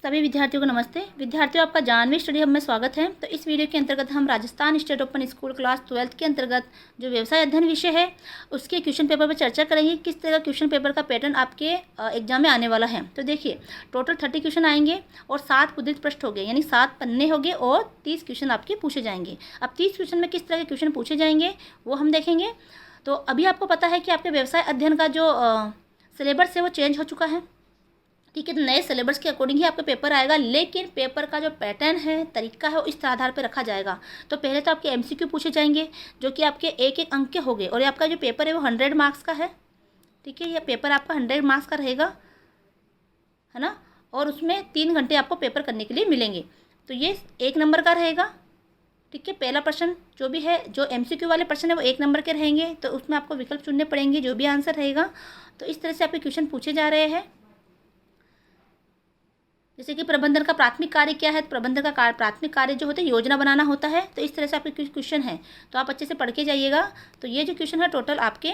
सभी विद्यार्थियों को नमस्ते। विद्यार्थियों, आपका जानवी स्टडी हब में स्वागत है। तो इस वीडियो के अंतर्गत हम Rajasthan state open school class 12th के अंतर्गत जो व्यवसाय अध्ययन विषय है उसके क्वेश्चन पेपर पर चर्चा करेंगे। किस तरह क्वेश्चन पेपर का पैटर्न आपके एग्जाम में आने वाला है। तो देखिए, टोटल 30 क्वेश्चन आएंगे और 7 उद्धृत पृष्ठ हो गए, यानी 7 पन्ने हो गए और 30 क्वेश्चन आपके पूछे जाएंगे। अब 30 क्वेश्चन में किस तरह के क्वेश्चन पूछे जाएंगे वो हम देखेंगे। तो अभी आपको पता है कि आपके व्यवसाय अध्ययन का जो सिलेबस है वो चेंज हो चुका है। ठीक है, तो नए सिलेबस के अकॉर्डिंग ही आपका पेपर आएगा, लेकिन पेपर का जो पैटर्न है, तरीका है, वो इस आधार पर रखा जाएगा। तो पहले तो आपके एमसीक्यू पूछे जाएंगे जो कि आपके एक एक अंक के हो गए, और ये आपका जो पेपर है वो 100 मार्क्स का है। ठीक है, ये पेपर आपका 100 मार्क्स का रहेगा, है ना। और उसमें 3 घंटे आपको पेपर करने के लिए मिलेंगे। तो ये 1 नंबर का रहेगा। ठीक है, पहला प्रश्न जो भी है, जो एमसीक्यू वाले प्रश्न है वो 1 नंबर के रहेंगे, तो उसमें आपको विकल्प चुनने पड़ेंगे, जो भी आंसर रहेगा। तो इस तरह से आपके क्वेश्चन पूछे जा रहे हैं। जैसे कि प्रबंधन का प्राथमिक कार्य क्या है। प्रबंधन का प्राथमिक कार्य जो होता है योजना बनाना होता है। तो इस तरह से आपके क्वेश्चन है, तो आप अच्छे से पढ़ के जाइएगा। तो ये जो क्वेश्चन है टोटल आपके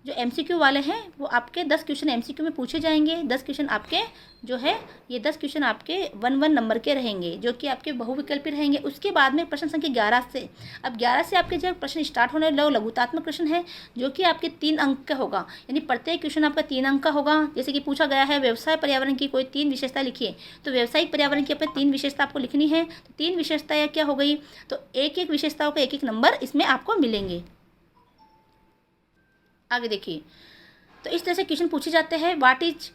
जो एमसीक्यू वाले हैं वो आपके 10 क्वेश्चन एमसीक्यू में पूछे जाएंगे। 10 क्वेश्चन आपके जो है ये 10 क्वेश्चन आपके 1 नंबर के रहेंगे, जो कि आपके बहुविकल्पी रहेंगे। उसके बाद में प्रश्न संख्या 11 से, अब 11 से आपके जो प्रश्न स्टार्ट होने लगे लघुतात्मक प्रश्न है, जो कि आपके 3 अंक का होगा, यानी प्रत्येक क्वेश्चन आपका 3 अंक का होगा। जैसे कि पूछा गया है व्यवसाय पर्यावरण की कोई 3 विशेषता लिखिए, तो व्यावसायिक पर्यावरण की अपने 3 विशेषता आपको लिखनी है। तो 3 विशेषताएं क्या हो गई, तो एक एक विशेषताओं का 1-1 नंबर इसमें आपको मिलेंगे। आगे देखिए, तो इस तरह से क्वेश्चन पूछे जाते हैं। What is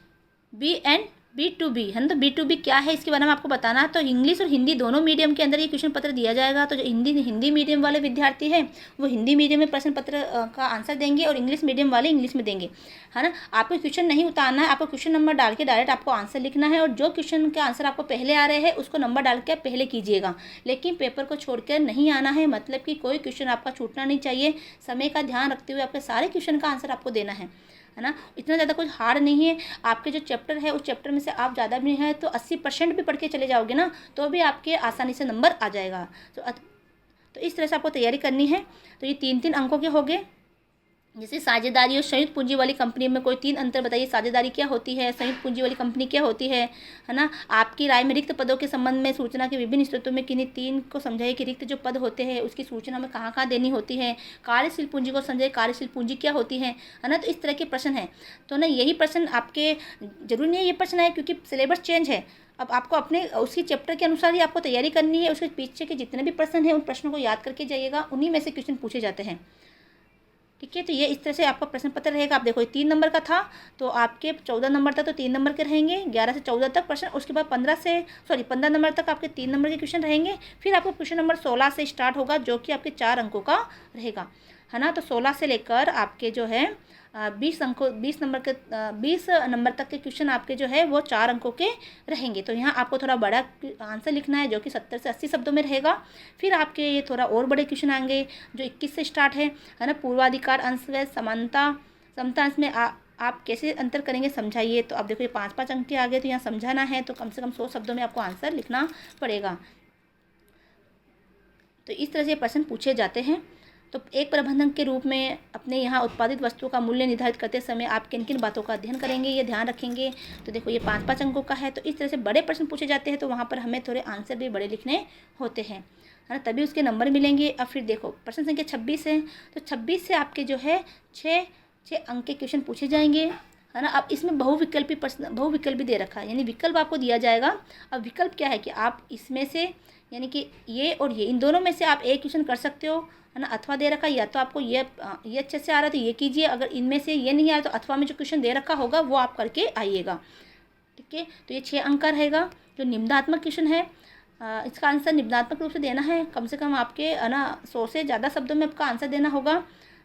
B and B2B है ना। तो B2B क्या है इसके बारे में आपको बताना है। तो इंग्लिश और हिंदी दोनों मीडियम के अंदर ये क्वेश्चन पत्र दिया जाएगा। तो जो हिंदी मीडियम वाले विद्यार्थी हैं वो हिंदी मीडियम में प्रश्न पत्र का आंसर देंगे, और इंग्लिश मीडियम वाले इंग्लिश में देंगे, है ना। आपको क्वेश्चन नहीं उतारना है, आपको क्वेश्चन नंबर डाल के डायरेक्ट आपको आंसर लिखना है, और जो क्वेश्चन का आंसर आपको पहले आ रहे हैं उसको नंबर डाल के पहले कीजिएगा, लेकिन पेपर को छोड़कर नहीं आना है। मतलब कि कोई क्वेश्चन आपका छूटना नहीं चाहिए। समय का ध्यान रखते हुए आपके सारे क्वेश्चन का आंसर आपको देना है ना। इतना ज़्यादा कुछ हार्ड नहीं है। आपके जो चैप्टर है उस चैप्टर में से आप ज़्यादा भी है तो 80% भी पढ़ के चले जाओगे ना, तो भी आपके आसानी से नंबर आ जाएगा। तो इस तरह से आपको तैयारी करनी है। तो ये 3-3 अंकों के हो गए। जैसे साझेदारी और संयुक्त पूंजी वाली कंपनी में कोई 3 अंतर बताइए। साझेदारी क्या होती है, संयुक्त पूंजी वाली कंपनी क्या होती है ना। आपकी राय में रिक्त पदों के संबंध में सूचना के विभिन्न स्रोतों में किन्हीं 3 को समझाइए कि रिक्त जो पद होते हैं उसकी सूचना में कहाँ कहाँ देनी होती है। कार्यशील पूंजी को समझाइए, कार्यशील पूंजी क्या होती है ना। तो इस तरह के प्रश्न है। तो ना यही प्रश्न आपके जरूरी नहीं है ये प्रश्न है, क्योंकि सिलेबस चेंज है। अब आपको अपने उसी चैप्टर के अनुसार ही आपको तैयारी करनी है। उसके पीछे के जितने भी प्रश्न हैं उन प्रश्नों को याद करके जाइएगा, उन्हीं में से क्वेश्चन पूछे जाते हैं। ठीक है, तो ये इस तरह से आपका प्रश्न पत्र रहेगा। आप देखो 3 नंबर का था, तो आपके 14 नंबर तक तो 3 नंबर के रहेंगे, 11 से 14 तक प्रश्न। उसके बाद 15 नंबर तक आपके 3 नंबर के क्वेश्चन रहेंगे। फिर आपको क्वेश्चन नंबर 16 से स्टार्ट होगा, जो कि आपके 4 अंकों का रहेगा, है ना। तो 16 से लेकर आपके जो है 20 नंबर तक के क्वेश्चन आपके जो है वो 4 अंकों के रहेंगे। तो यहाँ आपको थोड़ा बड़ा आंसर लिखना है, जो कि 70 से 80 शब्दों में रहेगा। फिर आपके ये थोड़ा और बड़े क्वेश्चन आएंगे जो 21 से स्टार्ट है ना। पूर्वाधिकार अंश व समानता समता अंश में आप कैसे अंतर करेंगे समझाइए। तो आप देखो ये 5-5 अंक के आगे, तो यहाँ समझाना है तो कम से कम 100 शब्दों में आपको आंसर लिखना पड़ेगा। तो इस तरह से प्रश्न पूछे जाते हैं। तो एक प्रबंधक के रूप में अपने यहाँ उत्पादित वस्तुओं का मूल्य निर्धारित करते समय आप किन किन बातों का अध्ययन करेंगे, ये ध्यान रखेंगे। तो देखो ये 5-5 अंकों का है। तो इस तरह से बड़े प्रश्न पूछे जाते हैं, तो वहाँ पर हमें थोड़े आंसर भी बड़े लिखने होते हैं, है ना, तभी उसके नंबर मिलेंगे। अब फिर देखो प्रश्न संख्या 26 है। तो 26 से आपके जो है 6 अंक के क्वेश्चन पूछे जाएंगे, है ना। अब इसमें बहुविकल्पी दे रखा है, यानी विकल्प आपको दिया जाएगा। अब विकल्प क्या है कि आप इसमें से, यानी कि ये और ये, इन दोनों में से आप एक क्वेश्चन कर सकते हो, है ना। अथवा दे रखा है, या तो आपको ये अच्छे से आ रहा है तो ये कीजिए, अगर इनमें से ये नहीं आ रहा तो अथवा में जो क्वेश्चन दे रखा होगा वो आप करके आइएगा। ठीक है, तो ये 6 अंक का रहेगा। जो निम्नात्मक क्वेश्चन है इसका आंसर निम्नात्मक रूप से देना है। कम से कम आपके है ना 100 से ज़्यादा शब्दों में आपका आंसर देना होगा।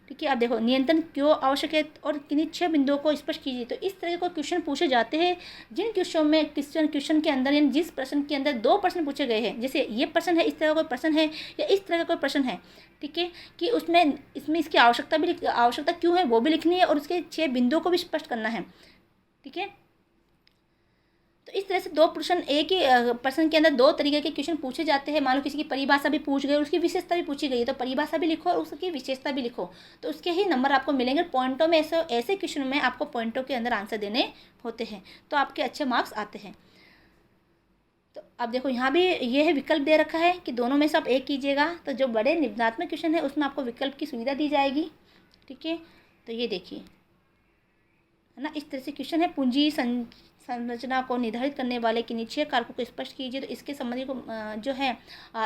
ठीक है, आप देखो नियंत्रण क्यों आवश्यक है और किन्हीं 6 बिंदुओं को स्पष्ट कीजिए। तो इस तरह के क्वेश्चन पूछे जाते हैं जिन क्वेश्चन के अंदर, यानी जिस प्रश्न के अंदर 2 प्रश्न पूछे गए हैं। जैसे ये प्रश्न है, इस तरह का कोई प्रश्न है, या इस तरह का कोई प्रश्न है। ठीक है, कि इसमें इसकी आवश्यकता क्यों है वो भी लिखनी है, और उसके 6 बिंदुओं को भी स्पष्ट करना है। ठीक है, तो इस तरह से 2 प्रश्न, एक ही प्रश्न के अंदर 2 तरीके के क्वेश्चन पूछे जाते हैं। मान लो किसी की परिभाषा भी पूछ गई और उसकी विशेषता भी पूछी गई है, तो परिभाषा भी लिखो और उसकी विशेषता भी लिखो, तो उसके ही नंबर आपको मिलेंगे पॉइंटों में। ऐसे क्वेश्चन में आपको पॉइंटों के अंदर आंसर देने होते हैं, तो आपके अच्छे मार्क्स आते हैं। तो अब देखो यहाँ भी ये है विकल्प दे रखा है कि दोनों में से आप एक कीजिएगा। तो जो बड़े निबंधात्मक क्वेश्चन है उसमें आपको विकल्प की सुविधा दी जाएगी। ठीक है, तो ये देखिए है ना, इस तरह से क्वेश्चन है। पूंजी संरचना को निर्धारित करने वाले के नीचे कारकों को स्पष्ट कीजिए। तो इसके संबंधी को जो है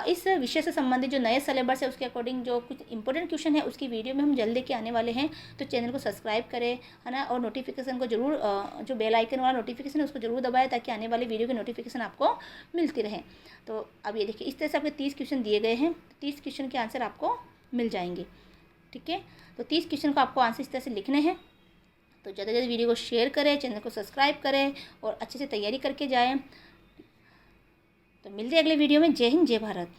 इस विषय से संबंधित जो नए सिलेबस है उसके अकॉर्डिंग जो कुछ इंपॉर्टेंट क्वेश्चन है उसकी वीडियो में हम जल्द लेके आने वाले हैं। तो चैनल को सब्सक्राइब करें है ना, और नोटिफिकेशन को जरूर जो बेल आइकन वाला नोटिफिकेशन है उसको जरूर दबाएं ताकि आने वाली वीडियो की नोटिफिकेशन आपको मिलती रहे। तो अब ये देखिए इस तरह से आपके 30 क्वेश्चन दिए गए हैं। 30 क्वेश्चन के आंसर आपको मिल जाएंगे। ठीक है, तो 30 क्वेश्चन को आपको आंसर इस तरह से लिखने हैं। तो ज़्यादा से ज़्यादा वीडियो को शेयर करें, चैनल को सब्सक्राइब करें और अच्छे से तैयारी करके जाएं। तो मिलते हैं अगले वीडियो में। जय हिंद, जय भारत।